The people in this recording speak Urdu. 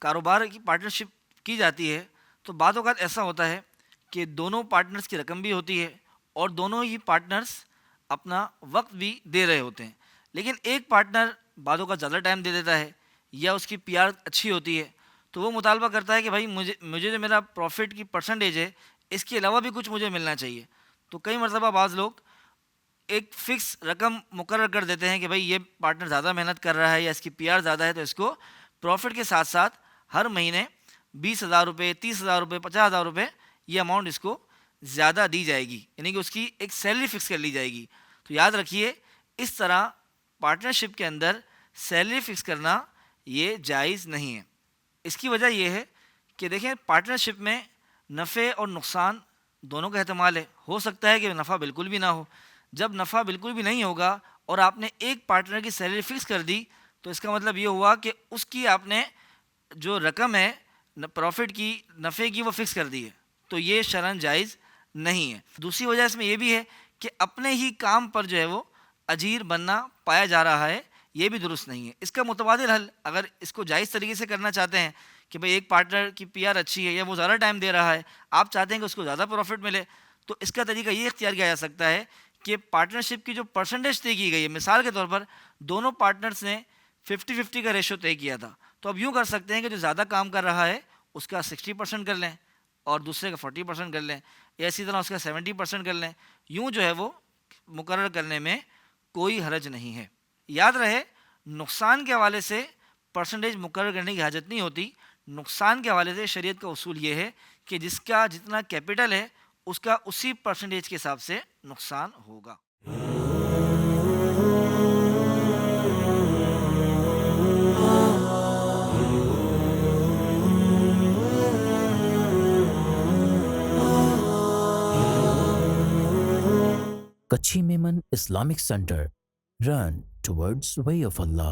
کاروبار کی پارٹنرشپ کی جاتی ہے تو بعض اوقات ایسا ہوتا ہے کہ دونوں پارٹنرز کی رقم بھی ہوتی ہے اور دونوں ہی پارٹنرز اپنا وقت بھی دے رہے ہوتے ہیں، لیکن ایک پارٹنر بعض اوقات زیادہ ٹائم دے دیتا ہے یا اس کی پی آر اچھی ہوتی ہے، تو وہ مطالبہ کرتا ہے کہ بھائی مجھے جو میرا پروفٹ کی پرسنٹیج ہے اس کے علاوہ بھی کچھ مجھے ملنا چاہیے. تو کئی مرتبہ بعض لوگ ایک فکس رقم مقرر کر دیتے ہیں کہ بھائی یہ پارٹنر زیادہ محنت کر رہا ہے یا اس کی پی آر زیادہ ہے تو اس کو پروفٹ کے ساتھ ساتھ ہر مہینے 20,000 روپے، 30,000 روپے، 50,000 روپے یہ اماؤنٹ اس کو زیادہ دی جائے گی، یعنی کہ اس کی ایک سیلری فکس کر لی جائے گی. تو یاد رکھیے اس طرح پارٹنرشپ کے اندر سیلری فکس کرنا یہ جائز نہیں ہے. اس کی وجہ یہ ہے کہ دیکھیں پارٹنرشپ میں نفع اور نقصان دونوں کا احتمال ہے. ہو سکتا ہے کہ نفع بالکل بھی نہ ہو. جب نفع بالکل بھی نہیں ہوگا اور آپ نے ایک پارٹنر کی سیلری فکس کر دی تو اس کا مطلب یہ ہوا کہ اس کی آپ نے جو رقم ہے پروفٹ کی، نفع کی، وہ فکس کر دی ہے، تو یہ شرعاً جائز نہیں ہے. دوسری وجہ اس میں یہ بھی ہے کہ اپنے ہی کام پر جو ہے وہ اجیر بننا پایا جا رہا ہے، یہ بھی درست نہیں ہے. اس کا متبادل حل اگر اس کو جائز طریقے سے کرنا چاہتے ہیں کہ بھئی ایک پارٹنر کی پی آر اچھی ہے یا وہ زیادہ ٹائم دے رہا ہے، آپ چاہتے ہیں کہ اس کو زیادہ پروفٹ ملے، تو اس کا طریقہ یہ اختیار کیا جا سکتا ہے کہ پارٹنرشپ کی جو پرسنٹیج طے کی گئی ہے، مثال کے طور پر دونوں پارٹنرز نے 50-50 کا ریشو طے کیا تھا، تو اب یوں کر سکتے ہیں کہ جو زیادہ کام کر رہا ہے اس کا 60% کر لیں اور دوسرے کا 40% کر لیں، یا اسی طرح اس کا 70% کر لیں. یوں جو ہے وہ مقرر کرنے میں کوئی حرج نہیں ہے. یاد رہے نقصان کے حوالے سے پرسنٹیج مقرر کرنے کی حاجت نہیں ہوتی. نقصان کے حوالے سے شریعت کا اصول یہ ہے کہ جس کا جتنا کیپٹل ہے اس کا اسی پرسنٹیج کے حساب سے نقصان ہوگا. Kachi Memon Islamic Center. Run towards way of Allah.